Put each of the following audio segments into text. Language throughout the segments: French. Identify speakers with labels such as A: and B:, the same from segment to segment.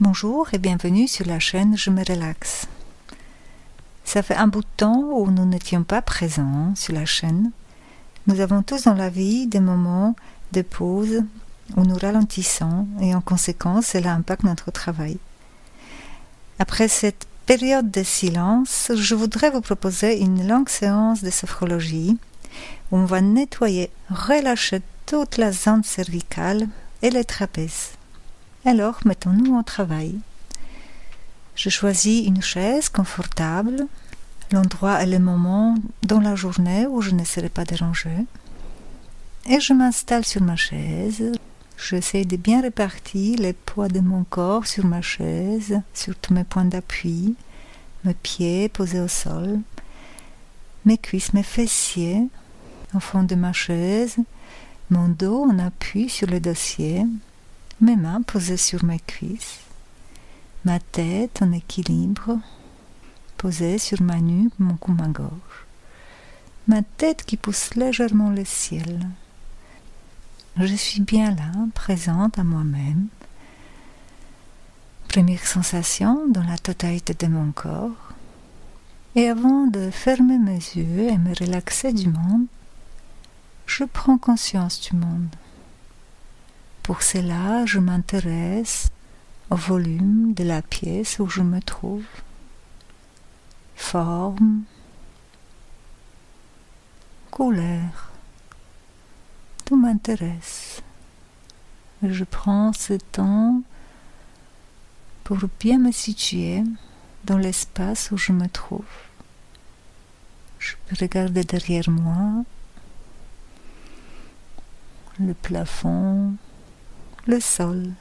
A: Bonjour et bienvenue sur la chaîne Je me relaxe. Ça fait un bout de temps où nous n'étions pas présents sur la chaîne. Nous avons tous dans la vie des moments de pause où nous ralentissons et en conséquence cela impacte notre travail. Après cette période de silence, je voudrais vous proposer une longue séance de sophrologie où on va nettoyer, relâcher toute la zone cervicale et les trapèzes. Alors, mettons-nous au travail. Je choisis une chaise confortable, l'endroit et le moment dans la journée où je ne serai pas dérangée. Et je m'installe sur ma chaise. J'essaie de bien répartir les poids de mon corps sur ma chaise, sur tous mes points d'appui, mes pieds posés au sol, mes cuisses, mes fessiers au fond de ma chaise, mon dos en appui sur le dossier, mes mains posées sur mes cuisses, ma tête en équilibre, posée sur ma nuque, mon cou, ma gorge, ma tête qui pousse légèrement le ciel. Je suis bien là, présente à moi-même. Première sensation dans la totalité de mon corps. Et avant de fermer mes yeux et me relaxer du monde, je prends conscience du monde. Pour cela, je m'intéresse au volume de la pièce où je me trouve, forme, couleur, tout m'intéresse. Je prends ce temps pour bien me situer dans l'espace où je me trouve. Je peux regarder derrière moi le plafond, le sol.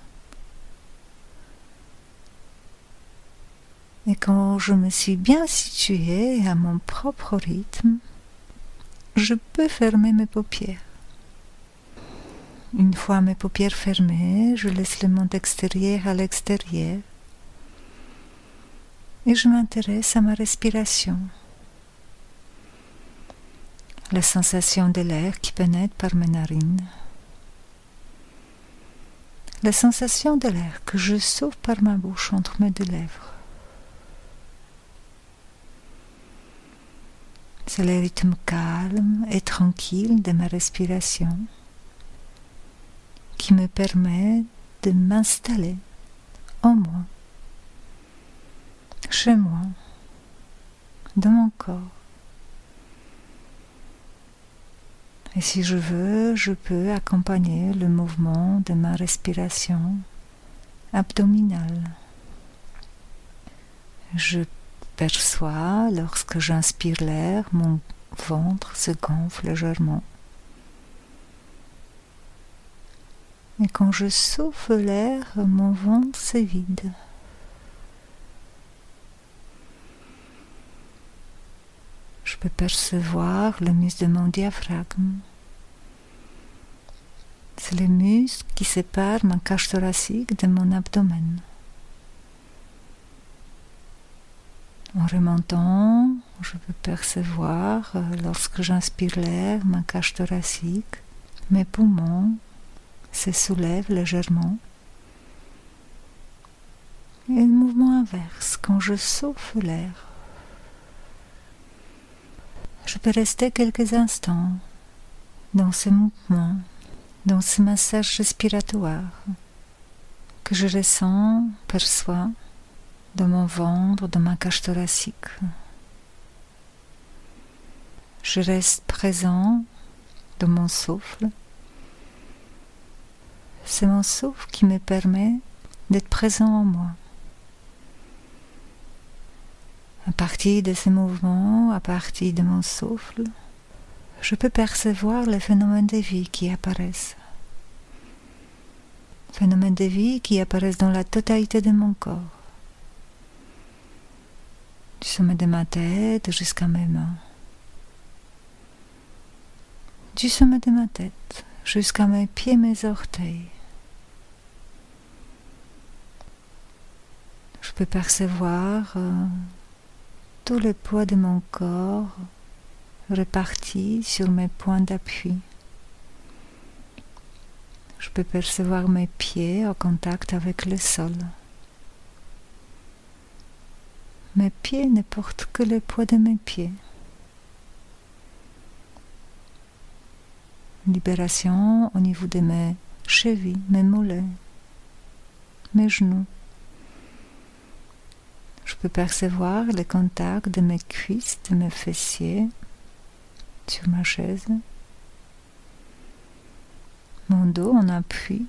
A: Et quand je me suis bien située à mon propre rythme, je peux fermer mes paupières. Une fois mes paupières fermées, je laisse le monde extérieur à l'extérieur et je m'intéresse à ma respiration. La sensation de l'air qui pénètre par mes narines. La sensation de l'air que je souffle par ma bouche entre mes deux lèvres. C'est le rythme calme et tranquille de ma respiration qui me permet de m'installer en moi, chez moi, dans mon corps. Et si je veux, je peux accompagner le mouvement de ma respiration abdominale. Je perçois, lorsque j'inspire l'air, mon ventre se gonfle légèrement. Et quand je souffle l'air, mon ventre se vide. Je peux percevoir le muscle de mon diaphragme. C'est le muscle qui sépare ma cage thoracique de mon abdomen. En remontant, je peux percevoir, lorsque j'inspire l'air, ma cage thoracique, mes poumons se soulèvent légèrement. Et le mouvement inverse, quand je souffle l'air. Je peux rester quelques instants dans ce mouvement, dans ce massage respiratoire que je ressens, perçois dans mon ventre, dans ma cage thoracique. Je reste présent dans mon souffle. C'est mon souffle qui me permet d'être présent en moi. À partir de ces mouvements, à partir de mon souffle, je peux percevoir les phénomènes de vie qui apparaissent. Phénomènes de vie qui apparaissent dans la totalité de mon corps. Du sommet de ma tête jusqu'à mes mains. Du sommet de ma tête jusqu'à mes pieds, mes orteils. Je peux percevoir tout le poids de mon corps réparti sur mes points d'appui. Je peux percevoir mes pieds au contact avec le sol. Mes pieds ne portent que le poids de mes pieds. Libération au niveau de mes chevilles, mes mollets, mes genoux. Je peux percevoir le contact de mes cuisses, de mes fessiers sur ma chaise. Mon dos en appui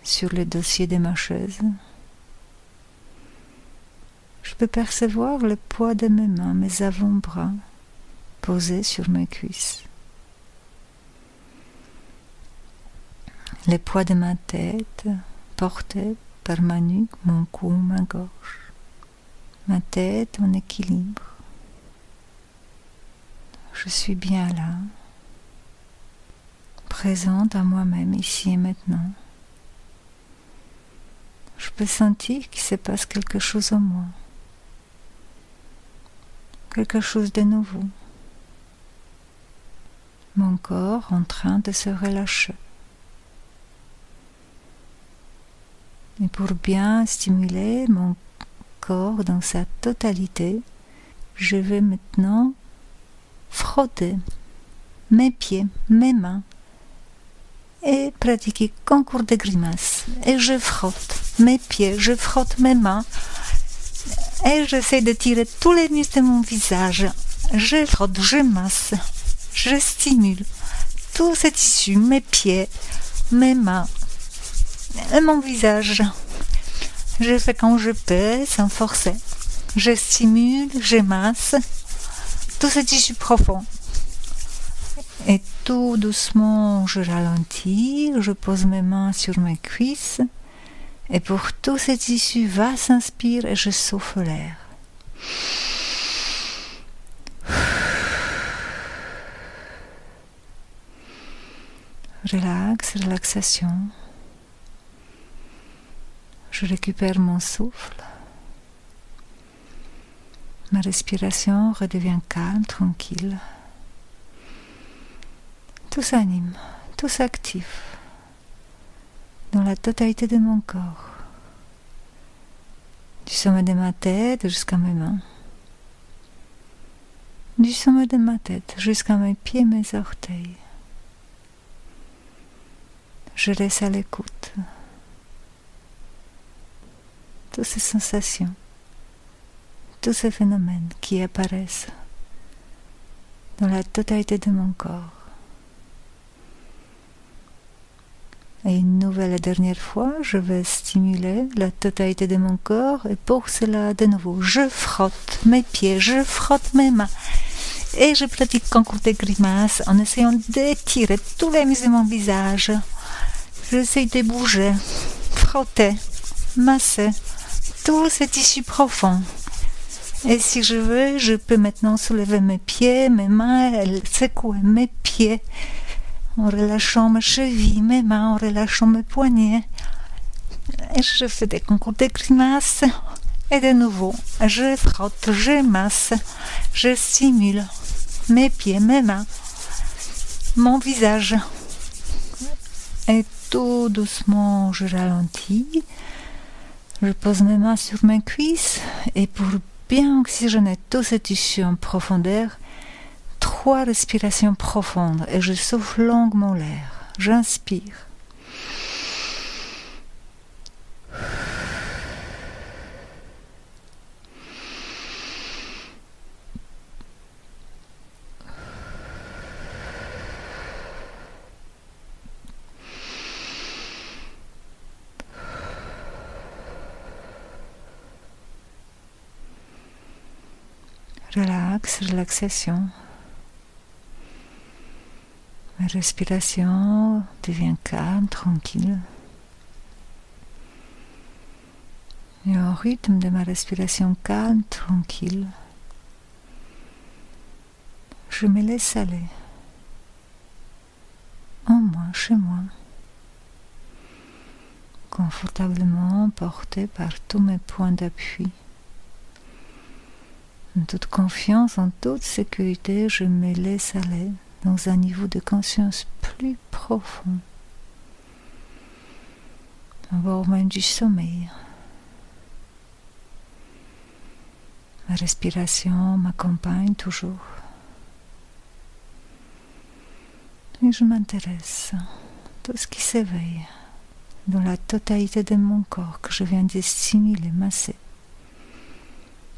A: sur le dossier de ma chaise. Je peux percevoir le poids de mes mains, mes avant-bras posés sur mes cuisses. Le poids de ma tête porté par ma nuque, mon cou, ma gorge. Ma tête en équilibre. Je suis bien là, présente à moi-même ici et maintenant. Je peux sentir qu'il se passe quelque chose en moi. Quelque chose de nouveau. Mon corps en train de se relâcher. Et pour bien stimuler mon corps dans sa totalité, je vais maintenant frotter mes pieds, mes mains et pratiquer concours de grimaces. Et je frotte mes pieds, je frotte mes mains et j'essaie de tirer tous les muscles de mon visage. Je frotte, je masse, je stimule tous ces tissus, mes pieds, mes mains et mon visage. Je fais quand je peux, sans forcer. Je stimule, je masse tous ces tissus profonds. Et tout doucement, je ralentis, je pose mes mains sur mes cuisses. Et pour tous ces tissus, va s'inspire et je souffle l'air. Relax, relaxation. Je récupère mon souffle. Ma respiration redevient calme, tranquille. Tout s'anime, tout s'active dans la totalité de mon corps. Du sommet de ma tête jusqu'à mes mains. Du sommet de ma tête jusqu'à mes pieds et mes orteils. Je laisse à l'écoute toutes ces sensations, tous ces phénomènes qui apparaissent dans la totalité de mon corps. Et une nouvelle et dernière fois, je vais stimuler la totalité de mon corps et pour cela, de nouveau, je frotte mes pieds, je frotte mes mains et je pratique concours de grimaces en essayant d'étirer tous les muscles de mon visage. J'essaie de bouger, frotter, masser tous ces tissus profonds. Et si je veux, je peux maintenant soulever mes pieds, mes mains, et secouer mes pieds en relâchant mes chevilles, mes mains, en relâchant mes poignets. Et je fais des concours de grimaces. Et de nouveau, je frotte, je masse, je stimule mes pieds, mes mains, mon visage. Et tout doucement, je ralentis. Je pose mes mains sur mes cuisses et pour bien oxygéner tous ces tissus en profondeur, 3 respirations profondes et je souffle longuement l'air. J'inspire. Relax, relaxation. Ma respiration devient calme, tranquille. Et au rythme de ma respiration calme, tranquille, je me laisse aller. En moi, chez moi. Confortablement porté par tous mes points d'appui. En toute confiance, en toute sécurité, je me laisse aller dans un niveau de conscience plus profond, voire même du sommeil. Ma respiration m'accompagne toujours. Et je m'intéresse à tout ce qui s'éveille dans la totalité de mon corps que je viens de stimuler, masser.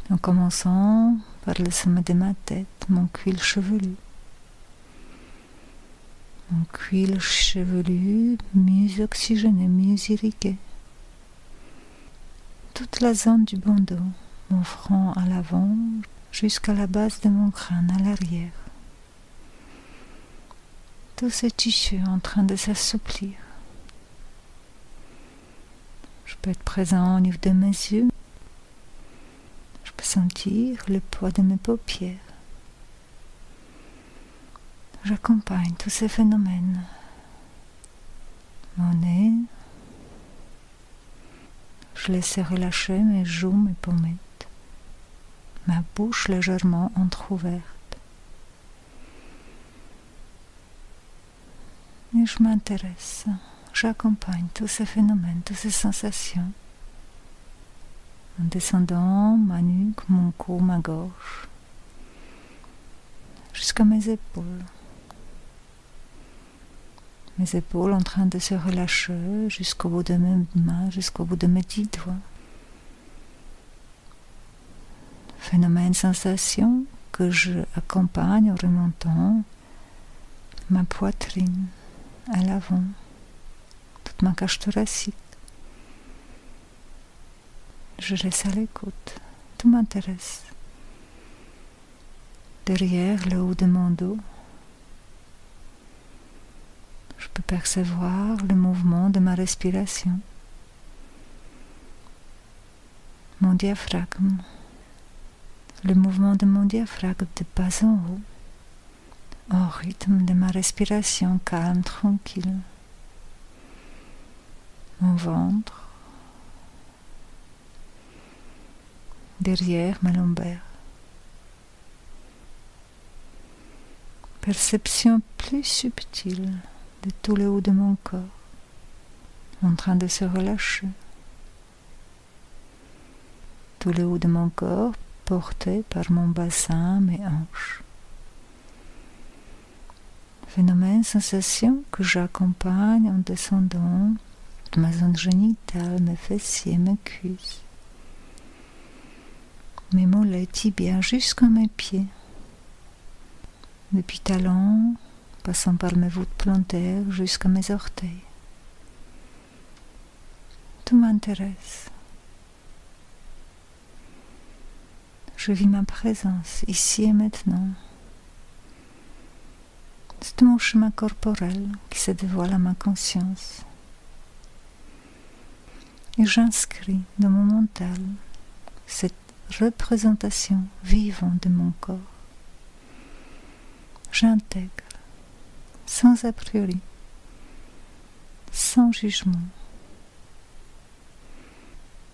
A: En commençant par le sommet de ma tête, mon cuir chevelu. Mon cuir chevelu mieux oxygéné, mieux irrigué. Toute la zone du bandeau, mon front à l'avant jusqu'à la base de mon crâne à l'arrière. Tout ce tissu en train de s'assouplir. Je peux être présent au niveau de mes yeux. Je peux sentir le poids de mes paupières. J'accompagne tous ces phénomènes. Mon nez. Je laisse relâcher mes joues, mes pommettes. Ma bouche légèrement entrouverte. Et je m'intéresse. J'accompagne tous ces phénomènes, toutes ces sensations. En descendant ma nuque, mon cou, ma gorge. Jusqu'à mes épaules. Mes épaules en train de se relâcher jusqu'au bout de mes mains, jusqu'au bout de mes 10 doigts. Phénomène, sensation que je accompagne en remontant ma poitrine à l'avant, toute ma cage thoracique. Je laisse à l'écoute, tout m'intéresse. Derrière le haut de mon dos, je peux percevoir le mouvement de ma respiration. Mon diaphragme, le mouvement de mon diaphragme de bas en haut, au rythme de ma respiration calme, tranquille. Mon ventre, derrière ma lombaire. Perception plus subtile de tout le haut de mon corps, en train de se relâcher. Tout le haut de mon corps porté par mon bassin, mes hanches. Phénomène, sensation que j'accompagne en descendant de ma zone génitale, mes fessiers, mes cuisses, mes mollets, tibias, jusqu'à mes pieds. Depuis talons, passant par mes voûtes plantaires jusqu'à mes orteils. Tout m'intéresse. Je vis ma présence ici et maintenant. C'est mon chemin corporel qui se dévoile à ma conscience. Et j'inscris dans mon mental cette représentation vivante de mon corps. J'intègre, sans a priori, sans jugement,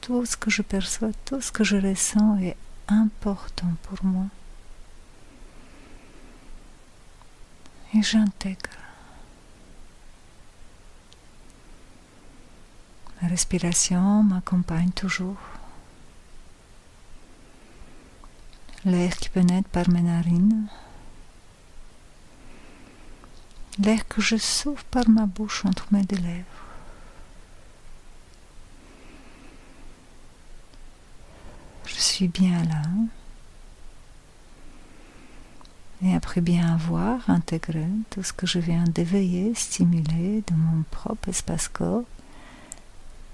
A: tout ce que je perçois, tout ce que je ressens est important pour moi. Et j'intègre. Ma respiration m'accompagne toujours. L'air qui pénètre par mes narines. L'air que je souffle par ma bouche entre mes deux lèvres. Je suis bien là. Et après bien avoir intégré tout ce que je viens d'éveiller, stimuler dans mon propre espace-corps,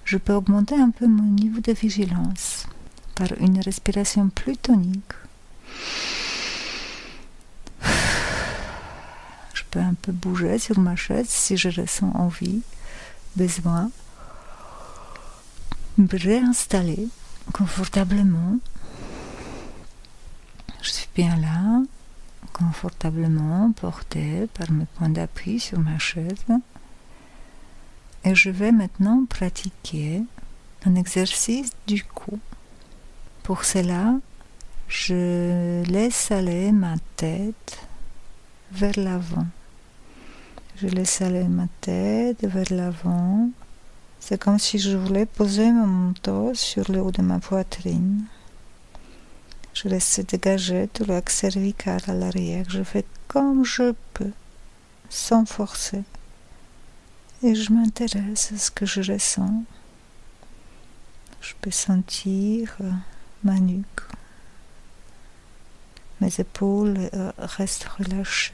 A: je peux augmenter un peu mon niveau de vigilance par une respiration plus tonique. Je peux un peu bouger sur ma chaise si je ressens envie, besoin. Me réinstaller confortablement. Je suis bien là, confortablement portée par mes points d'appui sur ma chaise. Et je vais maintenant pratiquer un exercice du cou. Pour cela, je laisse aller ma tête vers l'avant. Je laisse aller ma tête vers l'avant. C'est comme si je voulais poser mon dos sur le haut de ma poitrine. Je laisse dégager tout l'axe cervical à l'arrière. Je fais comme je peux, sans forcer. Et je m'intéresse à ce que je ressens. Je peux sentir ma nuque. Mes épaules restent relâchées.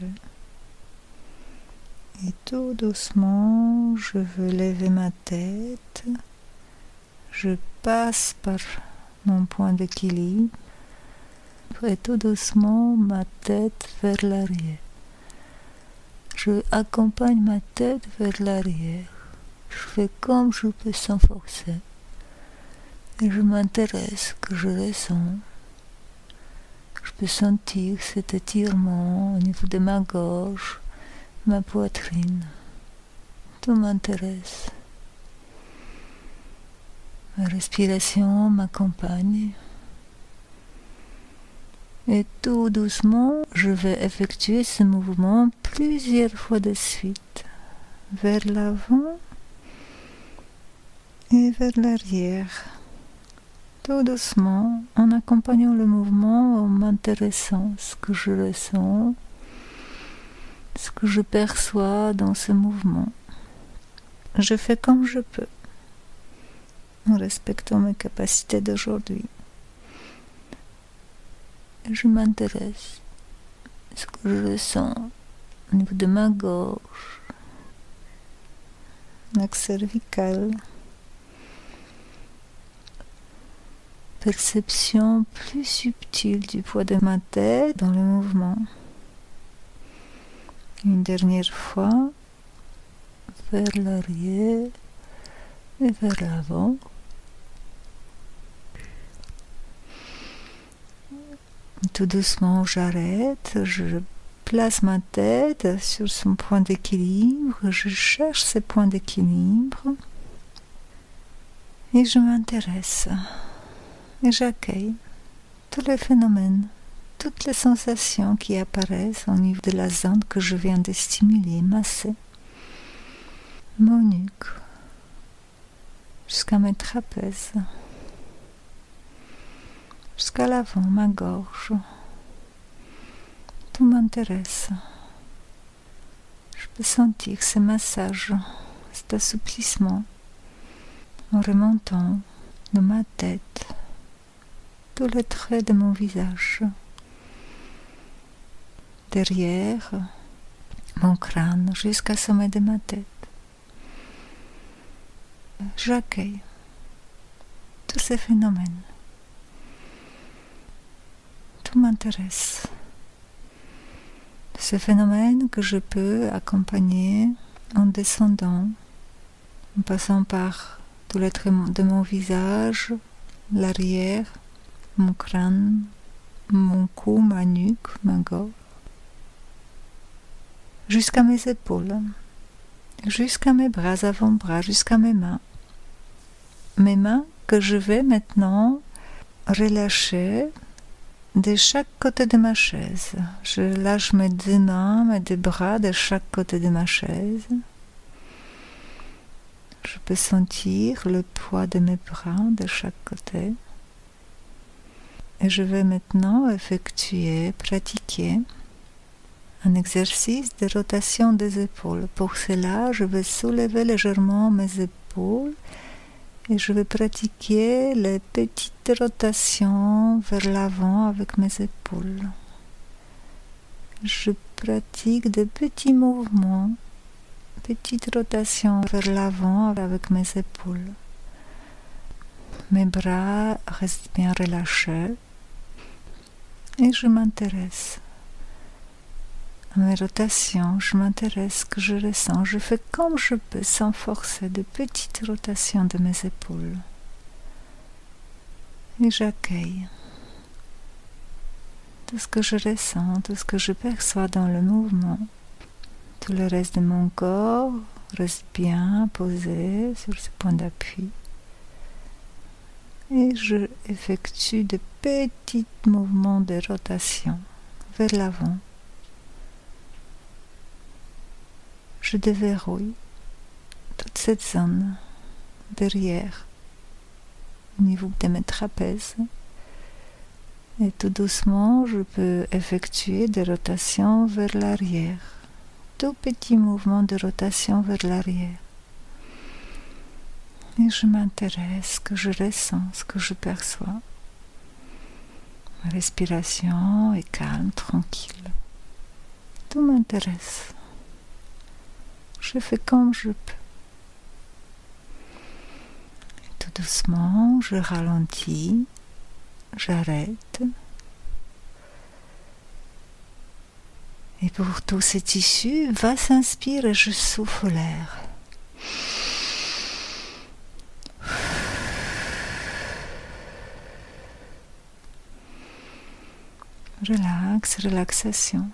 A: Et tout doucement, je veux lever ma tête. Je passe par mon point d'équilibre. Et tout doucement, ma tête vers l'arrière. Je accompagne ma tête vers l'arrière. Je fais comme je peux sans forcer. Et je m'intéresse que je ressens. Je peux sentir cet étirement au niveau de ma gorge, ma poitrine. Tout m'intéresse. Ma respiration m'accompagne. Et tout doucement, je vais effectuer ce mouvement plusieurs fois de suite, vers l'avant et vers l'arrière. Tout doucement, en accompagnant le mouvement, en m'intéressant à ce que je ressens, ce que je perçois dans ce mouvement. Je fais comme je peux, en respectant mes capacités d'aujourd'hui. Je m'intéresse à ce que je ressens au niveau de ma gorge, l'axe cervical. Perception plus subtile du poids de ma tête dans le mouvement. Une dernière fois, vers l'arrière et vers l'avant. Tout doucement, j'arrête, je place ma tête sur son point d'équilibre, je cherche ce point d'équilibre et je m'intéresse et j'accueille tous les phénomènes, toutes les sensations qui apparaissent au niveau de la zone que je viens de stimuler, masser. Mon nuque, jusqu'à mes trapèzes. Jusqu'à l'avant, ma gorge. Tout m'intéresse. Je peux sentir ce massage, cet assouplissement en remontant de ma tête, tous les traits de mon visage. Derrière mon crâne, jusqu'au sommet de ma tête. J'accueille tous ces phénomènes. Tout m'intéresse. Ce phénomène que je peux accompagner en descendant, en passant par tous les traits de mon visage, l'arrière, mon crâne, mon cou, ma nuque, ma gorge, jusqu'à mes épaules, jusqu'à mes bras, avant-bras, jusqu'à mes mains. Mes mains que je vais maintenant relâcher de chaque côté de ma chaise. Je lâche mes deux mains, mes deux bras de chaque côté de ma chaise. Je peux sentir le poids de mes bras de chaque côté. Et je vais maintenant effectuer, pratiquer un exercice de rotation des épaules. Pour cela, je vais soulever légèrement mes épaules et je vais pratiquer les petites rotations vers l'avant avec mes épaules. Je pratique des petits mouvements, petites rotations vers l'avant avec mes épaules. Mes bras restent bien relâchés et je m'intéresse à mes rotations, je m'intéresse à ce que je ressens. Je fais comme je peux sans forcer de petites rotations de mes épaules. Et j'accueille tout ce que je ressens, tout ce que je perçois dans le mouvement. Tout le reste de mon corps reste bien posé sur ce point d'appui. Et je effectue de petits mouvements de rotation vers l'avant. Je déverrouille toute cette zone derrière, au niveau de mes trapèzes, Et tout doucement, je peux effectuer des rotations vers l'arrière. Tout petit mouvement de rotation vers l'arrière. Et je m'intéresse, ce que je ressens, ce que je perçois. Ma respiration est calme, tranquille. Tout m'intéresse. Je fais comme je peux. Et tout doucement, je ralentis, j'arrête. Et pour tous ces tissus, va s'inspire et je souffle l'air. Relax, relaxation.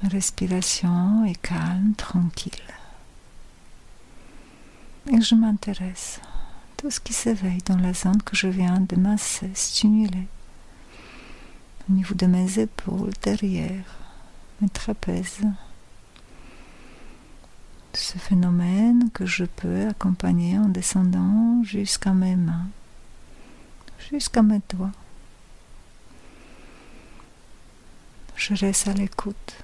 A: Respiration est calme, tranquille. Et je m'intéresse à tout ce qui s'éveille dans la zone que je viens de masser, stimuler. Au niveau de mes épaules, derrière, mes trapèzes. Ce phénomène que je peux accompagner en descendant jusqu'à mes mains, jusqu'à mes doigts. Je reste à l'écoute.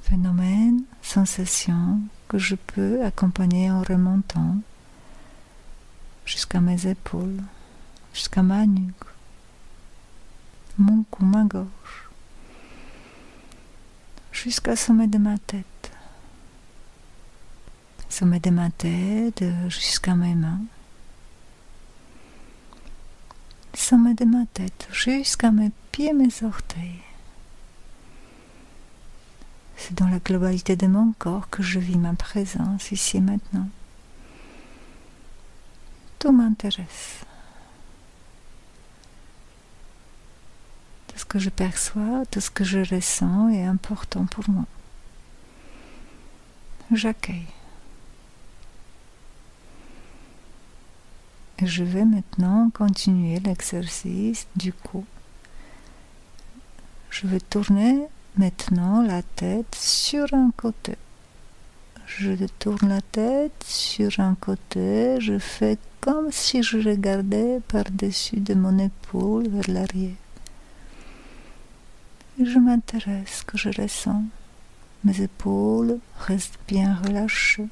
A: Phénomène, sensation que je peux accompagner en remontant jusqu'à mes épaules, jusqu'à ma nuque, mon cou, ma gorge, jusqu'au sommet de ma tête. Sommet de ma tête jusqu'à mes mains. Sommet de ma tête jusqu'à mes pieds, mes orteils. C'est dans la globalité de mon corps que je vis ma présence ici et maintenant. Tout m'intéresse. Tout ce que je perçois, tout ce que je ressens est important pour moi. J'accueille. Et je vais maintenant continuer l'exercice du cou. Je vais tourner maintenant la tête sur un côté. Je tourne la tête sur un côté, je fais comme si je regardais par-dessus de mon épaule vers l'arrière. Et je m'intéresse, que je ressens. Mes épaules restent bien relâchées.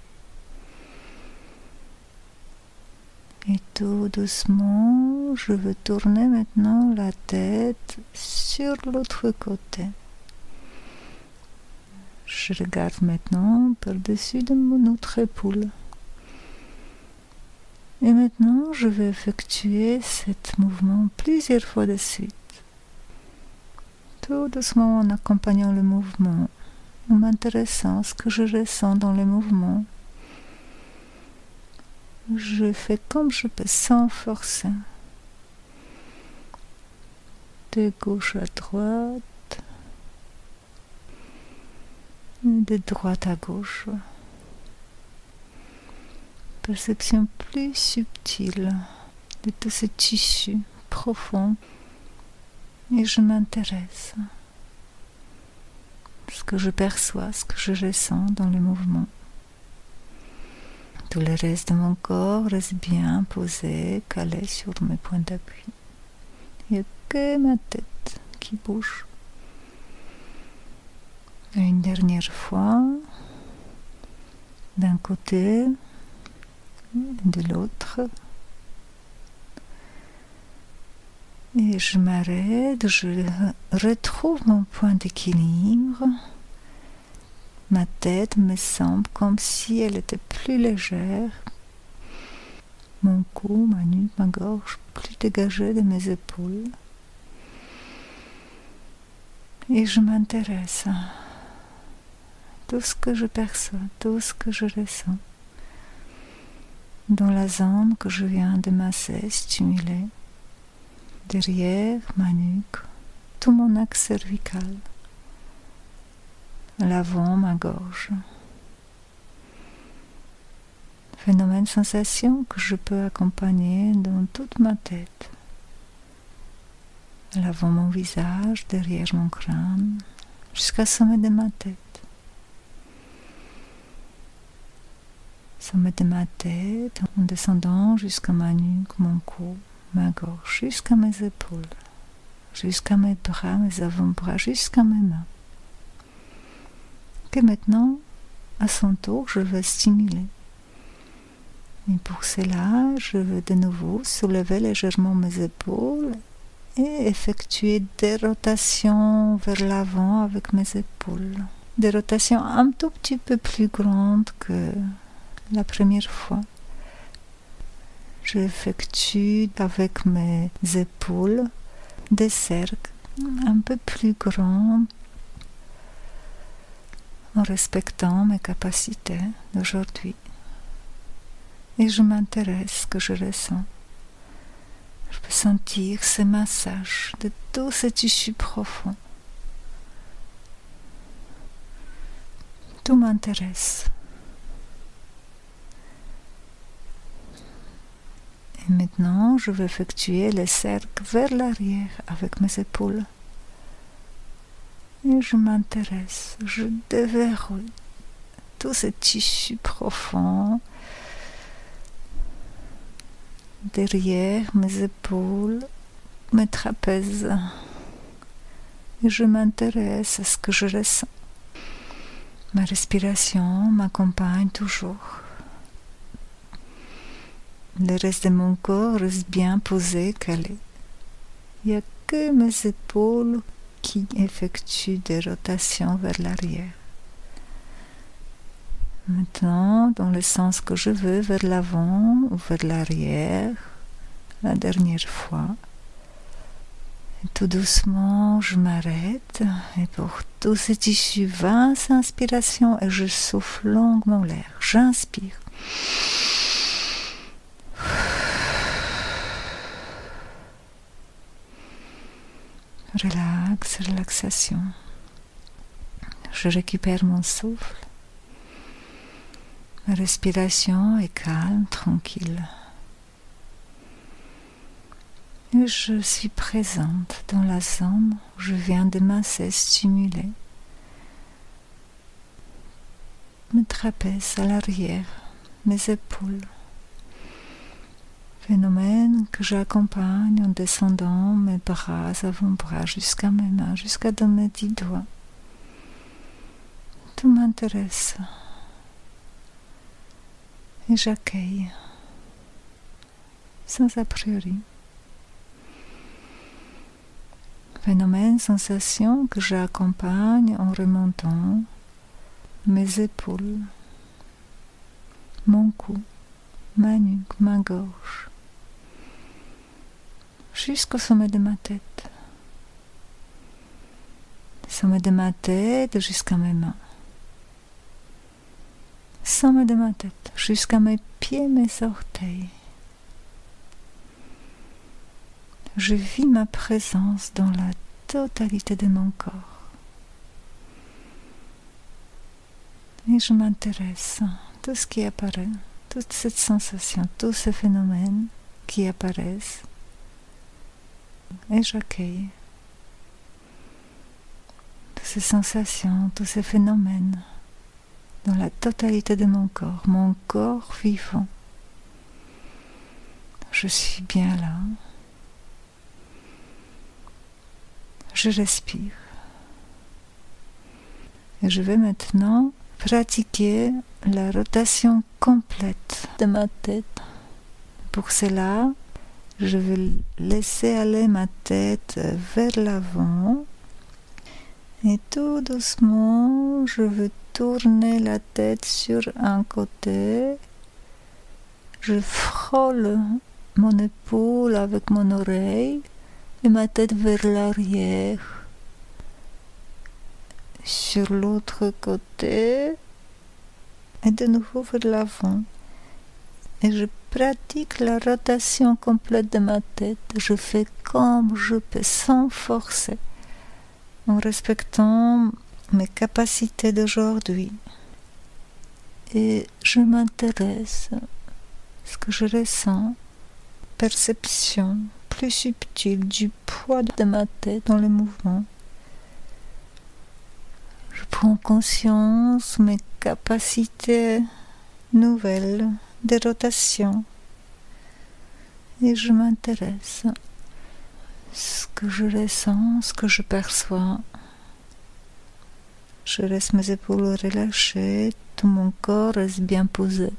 A: Et tout doucement, je veux tourner maintenant la tête sur l'autre côté. Je regarde maintenant par-dessus de mon autre épaule. Et maintenant, je vais effectuer ce mouvement plusieurs fois de suite. Tout doucement en accompagnant le mouvement, en m'intéressant à ce que je ressens dans le mouvement. Je fais comme je peux sans forcer. De gauche à droite. De droite à gauche. Perception plus subtile de tout ce tissu profond. Et je m'intéresse à ce que je perçois, ce que je ressens dans le mouvement. Tout le reste de mon corps reste bien posé, calé sur mes points d'appui. Il n'y a que ma tête qui bouge. Et une dernière fois, d'un côté et de l'autre. Et je m'arrête, je retrouve mon point d'équilibre. Ma tête me semble comme si elle était plus légère. Mon cou, ma nuque, ma gorge plus dégagée de mes épaules. Et je m'intéresse à tout ce que je perçois, tout ce que je ressens dans la zone que je viens de masser, stimuler. Derrière ma nuque, tout mon axe cervical. À l'avant, ma gorge. Phénomène sensation que je peux accompagner dans toute ma tête. À l'avant mon visage, derrière mon crâne, jusqu'au sommet de ma tête. sommet de ma tête, en descendant jusqu'à ma nuque, mon cou, ma gorge, jusqu'à mes épaules, jusqu'à mes bras, mes avant-bras, jusqu'à mes mains. Que maintenant, à son tour, je vais stimuler. Et pour cela, je vais de nouveau soulever légèrement mes épaules et effectuer des rotations vers l'avant avec mes épaules. Des rotations un tout petit peu plus grandes que la première fois. J'effectue avec mes épaules des cercles un peu plus grands en respectant mes capacités d'aujourd'hui. Et je m'intéresse à ce que je ressens. Je peux sentir ce massage de tous ces tissus profonds. Tout m'intéresse. Et maintenant, je vais effectuer les cercles vers l'arrière avec mes épaules. Et je m'intéresse, je déverrouille tous ces tissus profonds derrière mes épaules, mes trapèzes. Et je m'intéresse à ce que je ressens. Ma respiration m'accompagne toujours. Le reste de mon corps reste bien posé, calé. Il n'y a que mes épaules qui effectuent des rotations vers l'arrière. Maintenant, dans le sens que je veux, vers l'avant ou vers l'arrière, la dernière fois. Et tout doucement, je m'arrête et pour tous ces tissus, 20 inspirations et je souffle longuement l'air. J'inspire. Relax, relaxation. Je récupère mon souffle. Ma respiration est calme, tranquille. Et je suis présente dans la zone où je viens de masser, stimuler. Mes trapèzes à l'arrière, mes épaules. Phénomène que j'accompagne en descendant mes bras, avant-bras, jusqu'à mes mains, jusqu'à dans mes 10 doigts. Tout m'intéresse. Et j'accueille, sans a priori. Phénomène, sensation que j'accompagne en remontant mes épaules, mon cou, ma nuque, ma gorge, jusqu'au sommet de ma tête. Du sommet de ma tête jusqu'à mes mains. Sommet de ma tête jusqu'à mes pieds, mes orteils. Je vis ma présence dans la totalité de mon corps. Et je m'intéresse à tout ce qui apparaît, toute cette sensation, tous ces phénomènes qui apparaissent. Et j'accueille toutes ces sensations, tous ces phénomènes dans la totalité de mon corps vivant. Je suis bien là. Je respire. Et je vais maintenant pratiquer la rotation complète de ma tête. Pour cela, je vais laisser aller ma tête vers l'avant. Et tout doucement, je vais tourner la tête sur un côté. Je frôle mon épaule avec mon oreille et ma tête vers l'arrière. Sur l'autre côté et de nouveau vers l'avant. Et je pratique la rotation complète de ma tête. Je fais comme je peux sans forcer, en respectant mes capacités d'aujourd'hui. Et je m'intéresse à ce que je ressens, perception plus subtile du poids de ma tête dans le mouvement. Je prends conscience de mes capacités nouvelles, des rotations. Et je m'intéresse à ce que je ressens, ce que je perçois. Je laisse mes épaules relâchées, tout mon corps reste bien posé.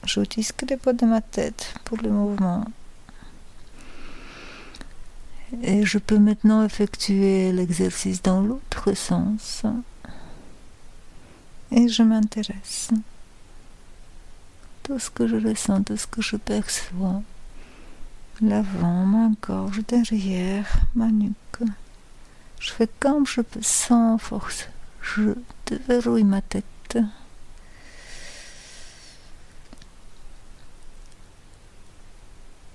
A: J'utilise que les poids de ma tête pour le mouvement. Et je peux maintenant effectuer l'exercice dans l'autre sens. Et je m'intéresse. Tout ce que je ressens, tout ce que je perçois. L'avant, ma gorge, derrière, ma nuque. Je fais comme je peux, sans force. Je déverrouille ma tête.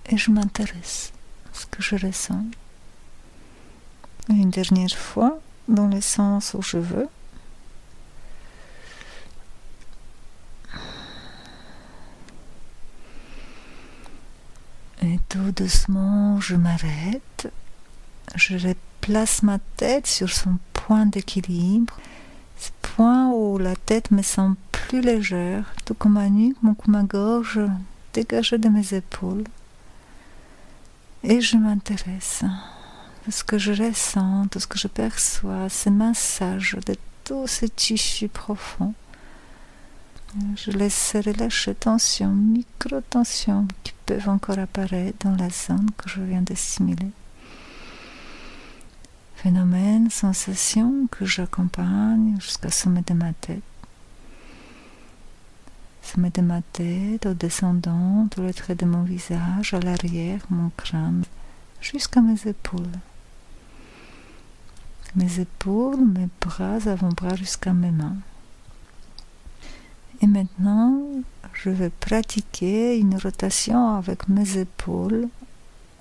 A: Et je m'intéresse à ce que je ressens. Une dernière fois, dans le sens où je veux. Et tout doucement, je m'arrête. Je replace ma tête sur son point d'équilibre. Ce point où la tête me semble plus légère, tout comme ma nuque, ma gorge dégagée de mes épaules. Et je m'intéresse à ce que je ressens, tout ce que je perçois, ce massage de tous ces tissus profonds. Je laisse relâcher tensions, micro-tensions qui peuvent encore apparaître dans la zone que je viens de stimuler. Phénomène, sensation que j'accompagne jusqu'au sommet de ma tête. Sommet de ma tête, au descendant, tout le trait de mon visage, à l'arrière, mon crâne, jusqu'à mes épaules. Mes épaules, mes bras, avant-bras jusqu'à mes mains. Et maintenant, je vais pratiquer une rotation avec mes épaules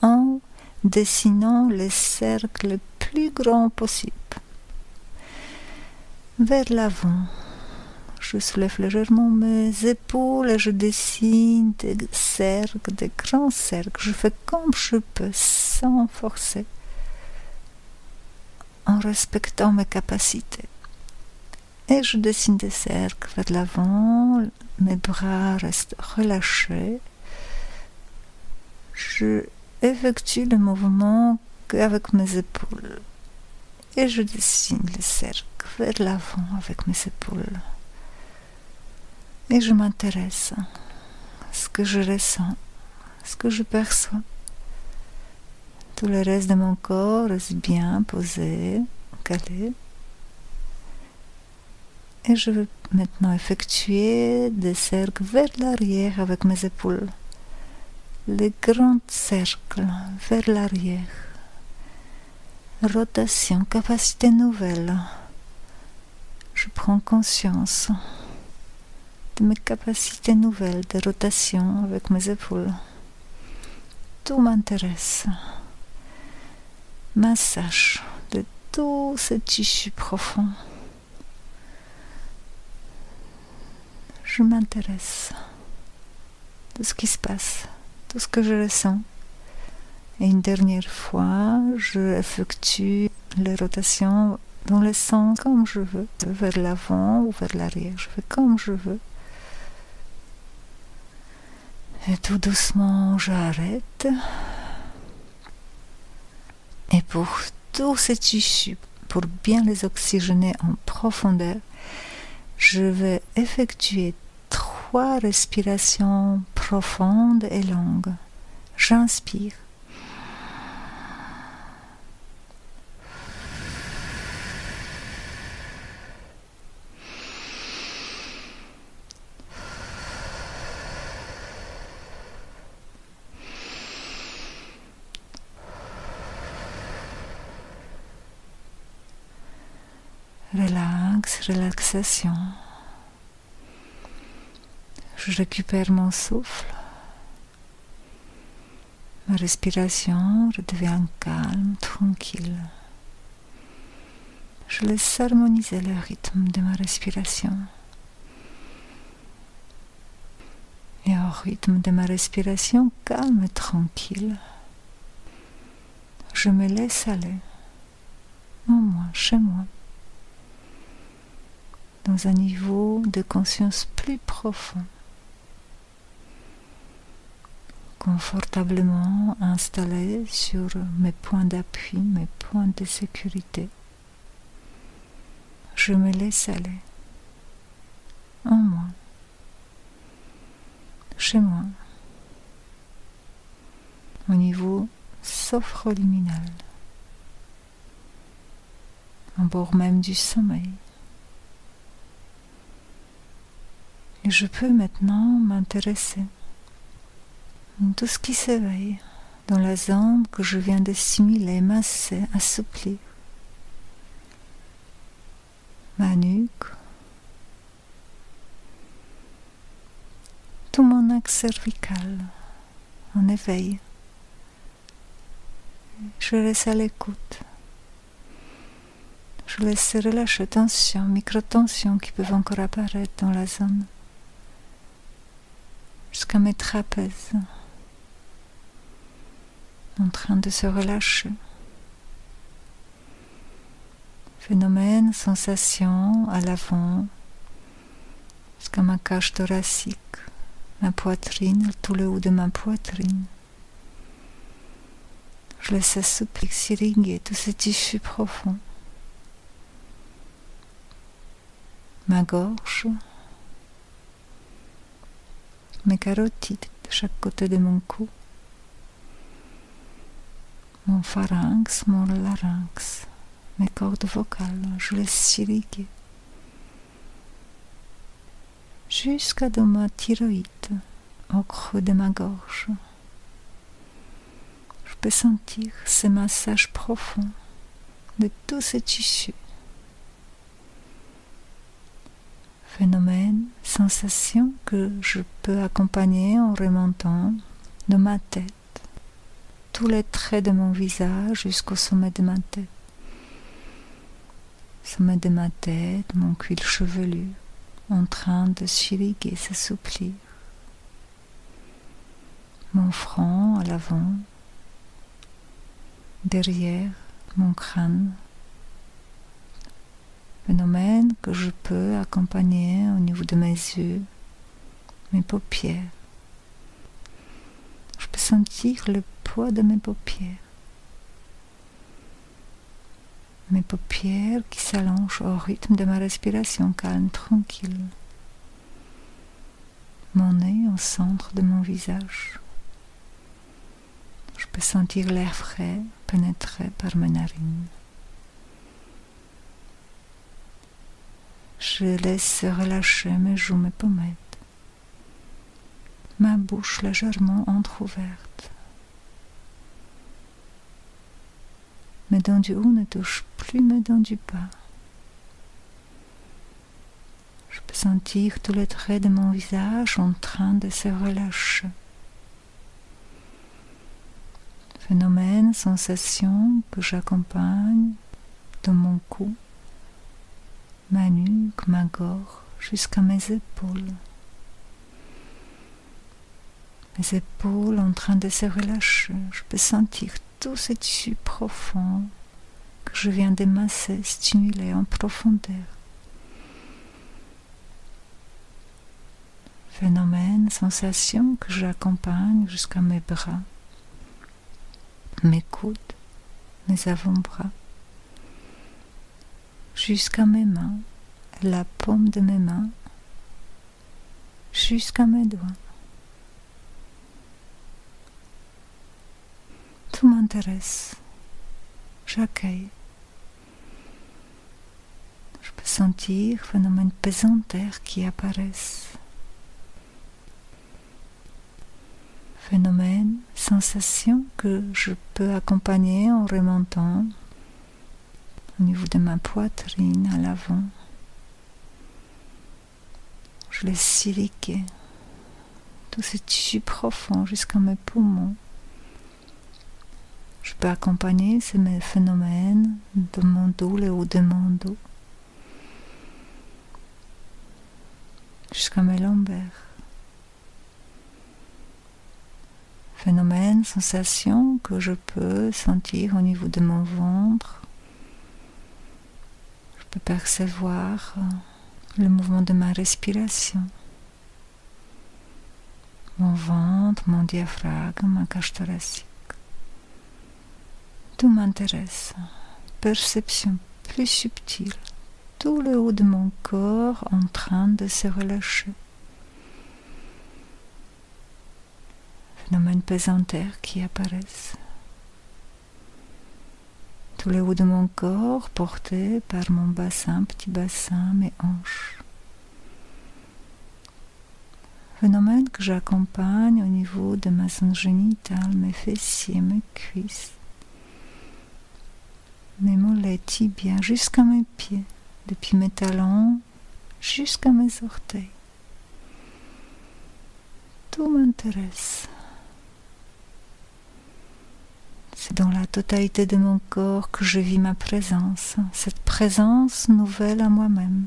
A: en dessinant les cercles le plus grands possible. Vers l'avant, je soulève légèrement mes épaules et je dessine des cercles, des grands cercles. Je fais comme je peux, sans forcer, en respectant mes capacités. Et je dessine des cercles vers l'avant, mes bras restent relâchés. Je effectue le mouvement qu'avec mes épaules. Et je dessine les cercles vers l'avant avec mes épaules. Et je m'intéresse à ce que je ressens, à ce que je perçois. Tout le reste de mon corps reste bien posé, calé. Et je vais maintenant effectuer des cercles vers l'arrière avec mes épaules. Les grands cercles vers l'arrière. Rotation, capacité nouvelle. Je prends conscience de mes capacités nouvelles de rotation avec mes épaules. Tout m'intéresse. Massage de tous ces tissus profonds. Je m'intéresse de ce qui se passe, tout ce que je ressens. Et une dernière fois, je effectue les rotations dans le sens comme je veux, vers l'avant ou vers l'arrière. Je fais comme je veux. Et tout doucement, j'arrête. Et pour tous ces tissus, pour bien les oxygéner en profondeur, je vais effectuer 3 respirations profondes et longues. J'inspire. Relax, relaxation. Je récupère mon souffle. Ma respiration redevient calme, tranquille. Je laisse harmoniser le rythme de ma respiration. Et au rythme de ma respiration calme et tranquille, je me laisse aller, en moi, chez moi. dans un niveau de conscience plus profond, confortablement installé sur mes points d'appui, mes points de sécurité. Je me laisse aller, en moi, chez moi, au niveau sophroliminal, en bord même du sommeil. Et je peux maintenant m'intéresser à tout ce qui s'éveille dans la zone que je viens de stimuler, masser, assouplir. Ma nuque, tout mon axe cervical en éveil. Je laisse à l'écoute. Je laisse relâcher tensions, micro-tensions qui peuvent encore apparaître dans la zone, jusqu'à mes trapèzes, en train de se relâcher. Phénomène, sensation à l'avant, jusqu'à ma cage thoracique, ma poitrine, tout le haut de ma poitrine. Je laisse assouplir, s'irriguer tout ce tissu profond. Ma gorge, mes carotides de chaque côté de mon cou, mon pharynx, mon larynx, mes cordes vocales, je laisse s'irriguer jusqu'à dans ma thyroïde, au creux de ma gorge. Je peux sentir ce massage profond de tous ces tissus. Phénomène, sensation que je peux accompagner en remontant de ma tête, tous les traits de mon visage jusqu'au sommet de ma tête. Sommet de ma tête, mon cuir chevelu, en train de s'irriguer, s'assouplir. Mon front à l'avant, derrière mon crâne. Phénomène que je peux accompagner au niveau de mes yeux, mes paupières. Je peux sentir le poids de mes paupières. Mes paupières qui s'allongent au rythme de ma respiration calme, tranquille. Mon nez au centre de mon visage. Je peux sentir l'air frais pénétrer par mes narines. Je laisse relâcher mes joues, mes pommettes. Ma bouche légèrement entrouverte. Mes dents du haut ne touchent plus mes dents du bas. Je peux sentir tous les traits de mon visage en train de se relâcher. Phénomène, sensation que j'accompagne dans mon cou, ma nuque, ma gorge, jusqu'à mes épaules. Mes épaules en train de se relâcher. Je peux sentir tout ce tissu profond que je viens de masser, stimuler en profondeur. Phénomène, sensation que j'accompagne jusqu'à mes bras, mes coudes, mes avant-bras, jusqu'à mes mains, la paume de mes mains, jusqu'à mes doigts. Tout m'intéresse, j'accueille. Je peux sentir phénomène pesanteur qui apparaissent. Phénomène, sensation que je peux accompagner en remontant au niveau de ma poitrine à l'avant. Je laisse s'irriguer tout ce tissu profond jusqu'à mes poumons. Je peux accompagner ces phénomènes de mon dos, le haut de mon dos, jusqu'à mes lombaires. Phénomène, sensation que je peux sentir au niveau de mon ventre. Je peux percevoir le mouvement de ma respiration. Mon ventre, mon diaphragme, ma cage thoracique. Tout m'intéresse. Perception plus subtile. Tout le haut de mon corps en train de se relâcher. Phénomènes pesantaires qui apparaissent. Tout le haut de mon corps porté par mon bassin, petit bassin, mes hanches. Phénomène que j'accompagne au niveau de ma zone génitale, mes fessiers, mes cuisses, mes mollets, tibias, jusqu'à mes pieds, depuis mes talons jusqu'à mes orteils. Tout m'intéresse. C'est dans la totalité de mon corps que je vis ma présence, cette présence nouvelle à moi-même.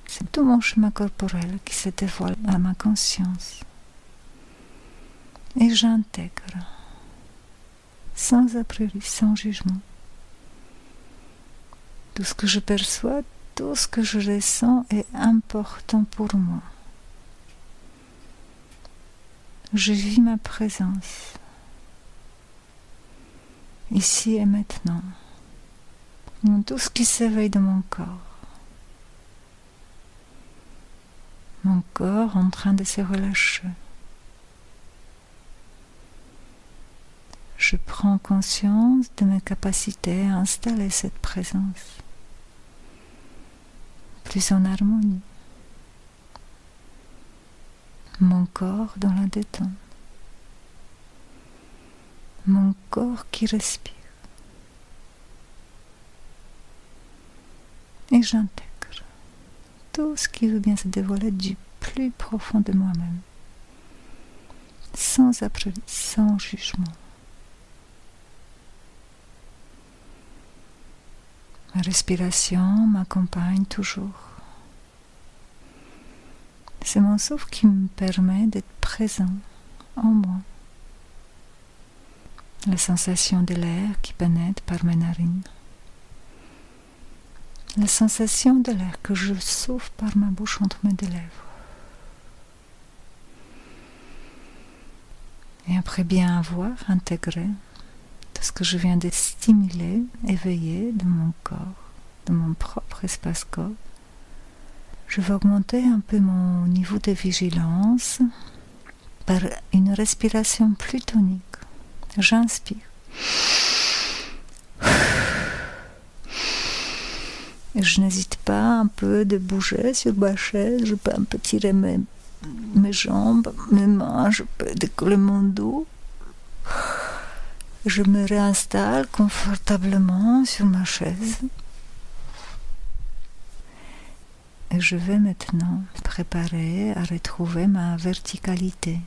A: C'est tout mon schéma corporel qui se dévoile à ma conscience. Et j'intègre, sans a priori, sans jugement. Tout ce que je perçois, tout ce que je ressens est important pour moi. Je vis ma présence, ici et maintenant, dans tout ce qui s'éveille de mon corps. Mon corps en train de se relâcher. Je prends conscience de mes capacités à installer cette présence, plus en harmonie. Mon corps dans la détente. Mon corps qui respire. Et j'intègre tout ce qui veut bien se dévoiler du plus profond de moi-même, sans a priori, sans jugement. Ma respiration m'accompagne toujours. C'est mon souffle qui me permet d'être présent en moi. La sensation de l'air qui pénètre par mes narines. La sensation de l'air que je souffle par ma bouche entre mes deux lèvres. Et après bien avoir intégré tout ce que je viens de stimuler, éveiller de mon corps, de mon propre espace-corps, je vais augmenter un peu mon niveau de vigilance par une respiration plus tonique. J'inspire. Et je n'hésite pas un peu de bouger sur ma chaise. Je peux un peu tirer mes jambes, mes mains, je peux décoller mon dos. Je me réinstalle confortablement sur ma chaise. Et je vais maintenant me préparer à retrouver ma verticalité.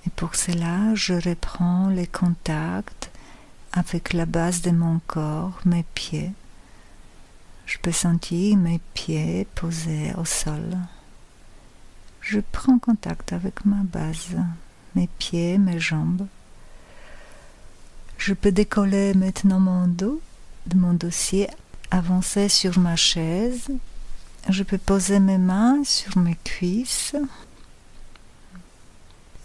A: Et pour cela, je reprends les contacts avec la base de mon corps, mes pieds. Je peux sentir mes pieds posés au sol. Je prends contact avec ma base, mes pieds, mes jambes. Je peux décoller maintenant mon dos, de mon dossier, avancer sur ma chaise. Je peux poser mes mains sur mes cuisses.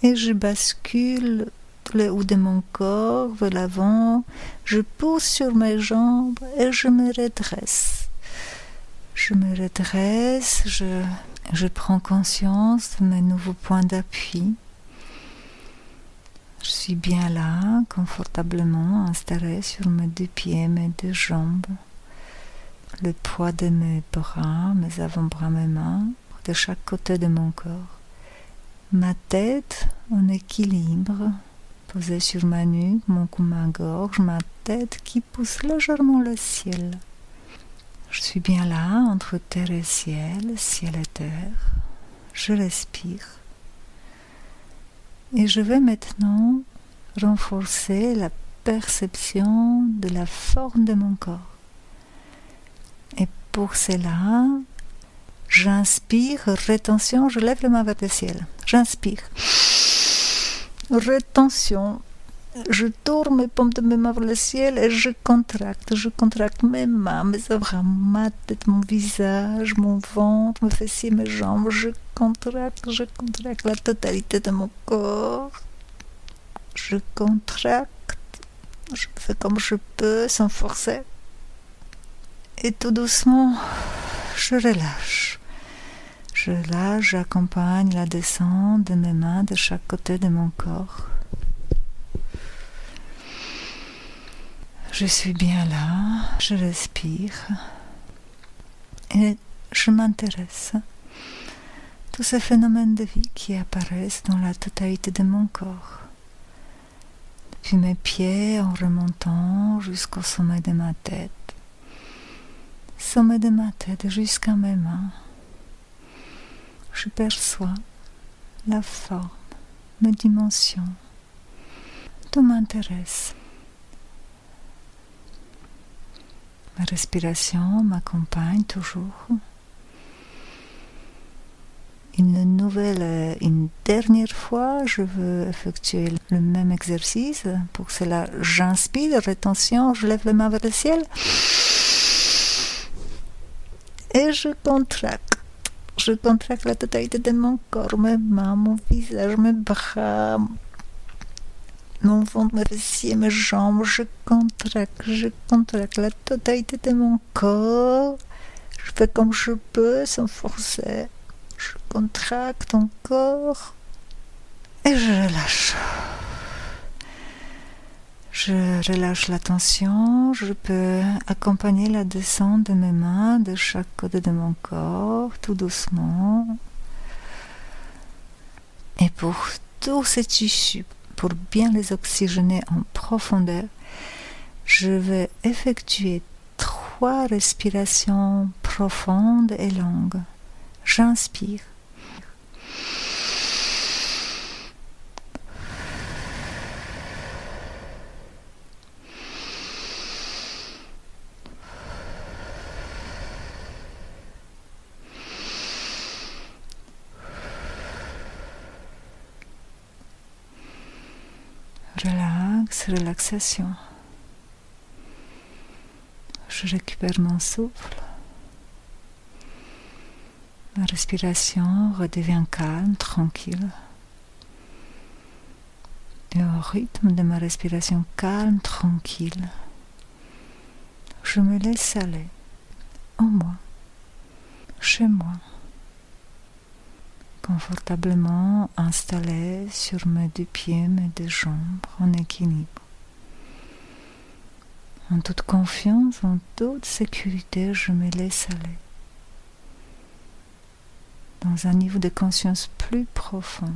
A: Et je bascule tout le haut de mon corps vers l'avant. Je pousse sur mes jambes et je me redresse. Je me redresse, je prends conscience de mes nouveaux points d'appui. Je suis bien là, confortablement installée sur mes deux pieds, mes deux jambes. Le poids de mes bras, mes avant-bras, mes mains, de chaque côté de mon corps. Ma tête en équilibre, posée sur ma nuque, mon cou, ma gorge, ma tête qui pousse légèrement le ciel. Je suis bien là, entre terre et ciel et terre. Je respire. Et je vais maintenant renforcer la perception de la forme de mon corps. Et pour cela, j'inspire, rétention, je lève la main vers le ciel. J'inspire. Rétention. Je tourne mes paumes de mes mains vers le ciel et je contracte mes mains, mes bras, ma tête, mon visage, mon ventre, mes fessiers, mes jambes. Je contracte la totalité de mon corps. Je contracte, je fais comme je peux, sans forcer. Et tout doucement, je relâche. Je relâche, j'accompagne la descente de mes mains de chaque côté de mon corps. Je suis bien là, je respire et je m'intéresse à tous ces phénomènes de vie qui apparaissent dans la totalité de mon corps. Depuis mes pieds en remontant jusqu'au sommet de ma tête. Sommet de ma tête jusqu'à mes mains. Je perçois la forme, mes dimensions. Tout m'intéresse. Ma respiration m'accompagne toujours. Une dernière fois, je veux effectuer le même exercice. Pour cela, j'inspire, rétention, je lève les mains vers le ciel. Et je contracte. Je contracte la totalité de mon corps, mes mains, mon visage, mes bras, mon ventre, mes fessiers, mes jambes. Je contracte la totalité de mon corps. Je fais comme je peux, sans forcer. Je contracte encore et je relâche. Je relâche la tension, je peux accompagner la descente de mes mains de chaque côté de mon corps, tout doucement. Et pour tous ces tissus, pour bien les oxygéner en profondeur, je vais effectuer 3 respirations profondes et longues. J'inspire. Relaxation. Je récupère mon souffle. Ma respiration redevient calme, tranquille. Et au rythme de ma respiration calme, tranquille, je me laisse aller en moi, chez moi, confortablement installé sur mes 2 pieds, mes 2 jambes, en équilibre. En toute confiance, en toute sécurité, je me laisse aller. Dans un niveau de conscience plus profond,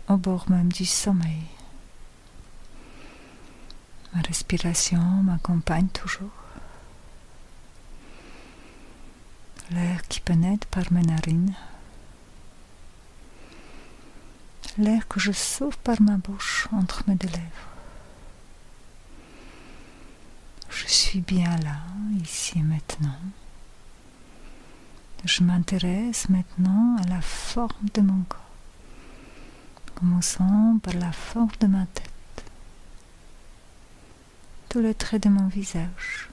A: au bord même du sommeil. Ma respiration m'accompagne toujours. L'air qui pénètre par mes narines. L'air que je souffle par ma bouche entre mes 2 lèvres. Je suis bien là, ici et maintenant. Je m'intéresse maintenant à la forme de mon corps. Commençons par la forme de ma tête. Tous les traits de mon visage.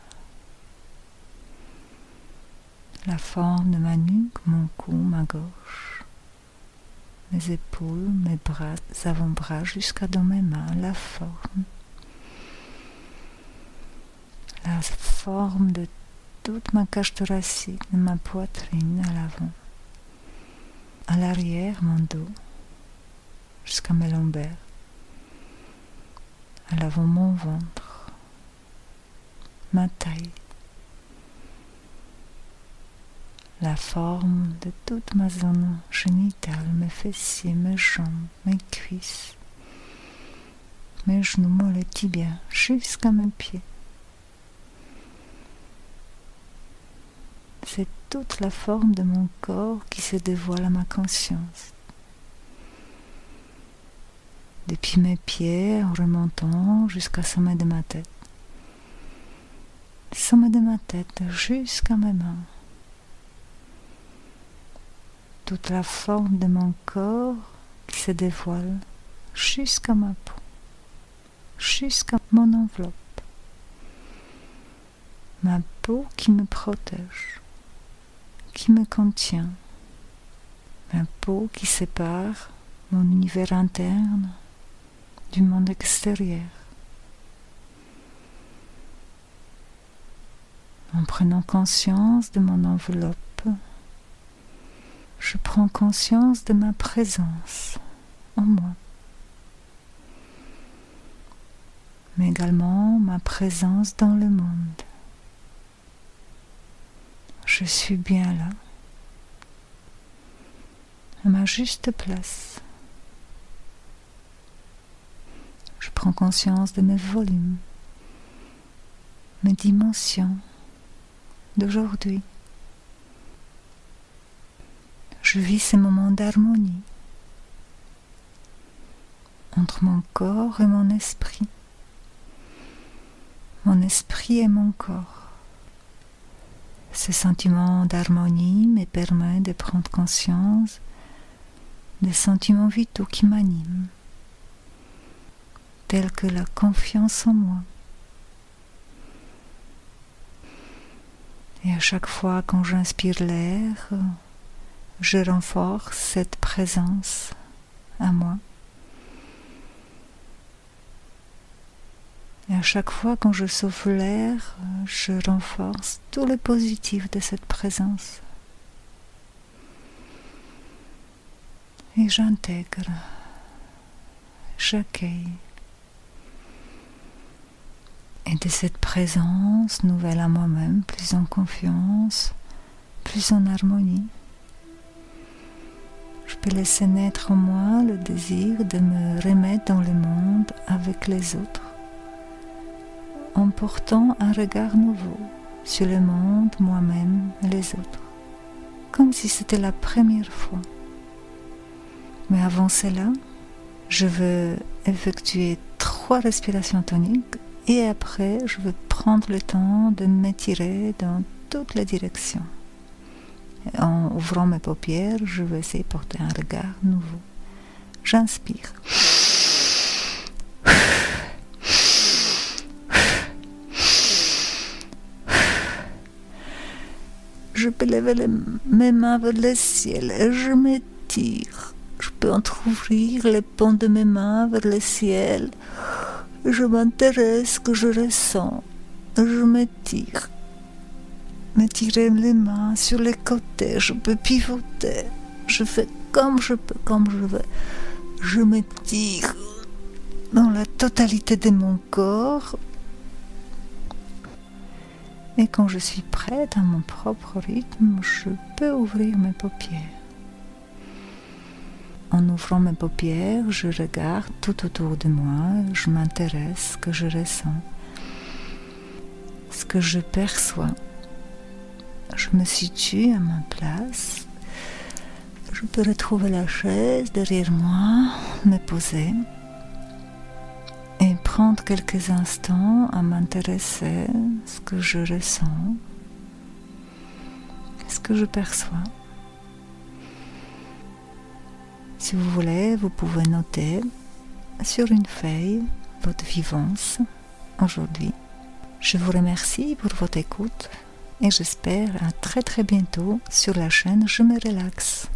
A: La forme de ma nuque, mon cou, ma gorge. Mes épaules, mes bras, avant-bras jusqu'à dans mes mains. La forme de toute ma cage thoracique, de ma poitrine à l'avant. À l'arrière, mon dos, jusqu'à mes lombaires. À l'avant, mon ventre. Ma taille. La forme de toute ma zone génitale, mes fessiers, mes jambes, mes cuisses, mes genoux, mollets, tibias, jusqu'à mes pieds. C'est toute la forme de mon corps qui se dévoile à ma conscience. Depuis mes pieds en remontant jusqu'au sommet de ma tête. Sommet de ma tête jusqu'à mes mains. Toute la forme de mon corps qui se dévoile jusqu'à ma peau, jusqu'à mon enveloppe. Ma peau qui me protège, qui me contient. Ma peau qui sépare mon univers interne du monde extérieur. En prenant conscience de mon enveloppe, je prends conscience de ma présence en moi, mais également ma présence dans le monde. Je suis bien là, à ma juste place. Je prends conscience de mes volumes, mes dimensions d'aujourd'hui. Je vis ces moments d'harmonie entre mon corps et mon esprit et mon corps. Ce sentiment d'harmonie me permet de prendre conscience des sentiments vitaux qui m'animent, tels que la confiance en moi. Et à chaque fois quand j'inspire l'air, je renforce cette présence à moi. Et à chaque fois quand je souffle l'air, je renforce tout le positif de cette présence. Et j'intègre, j'accueille. Et de cette présence nouvelle à moi-même, plus en confiance, plus en harmonie, je peux laisser naître en moi le désir de me remettre dans le monde avec les autres, en portant un regard nouveau sur le monde, moi-même et les autres, comme si c'était la première fois. Mais avant cela, je veux effectuer 3 respirations toniques et après, je veux prendre le temps de m'étirer dans toutes les directions. Et en ouvrant mes paupières, je vais essayer de porter un regard nouveau. J'inspire. Je peux lever mes mains vers le ciel et je m'étire. Je peux entrouvrir les paumes de mes mains vers le ciel. Je m'intéresse que je ressens. Je m'étire. M'étirer les mains sur les côtés. Je peux pivoter. Je fais comme je peux, comme je veux. Je m'étire dans la totalité de mon corps. Et quand je suis prête à mon propre rythme, je peux ouvrir mes paupières. En ouvrant mes paupières, je regarde tout autour de moi, je m'intéresse, ce que je ressens, ce que je perçois. Je me situe à ma place. Je peux retrouver la chaise derrière moi, me poser et prendre quelques instants à m'intéresser à ce que je ressens, ce que je perçois. Si vous voulez, vous pouvez noter sur une feuille votre vivance aujourd'hui. Je vous remercie pour votre écoute et j'espère à très bientôt sur la chaîne Je me relaxe.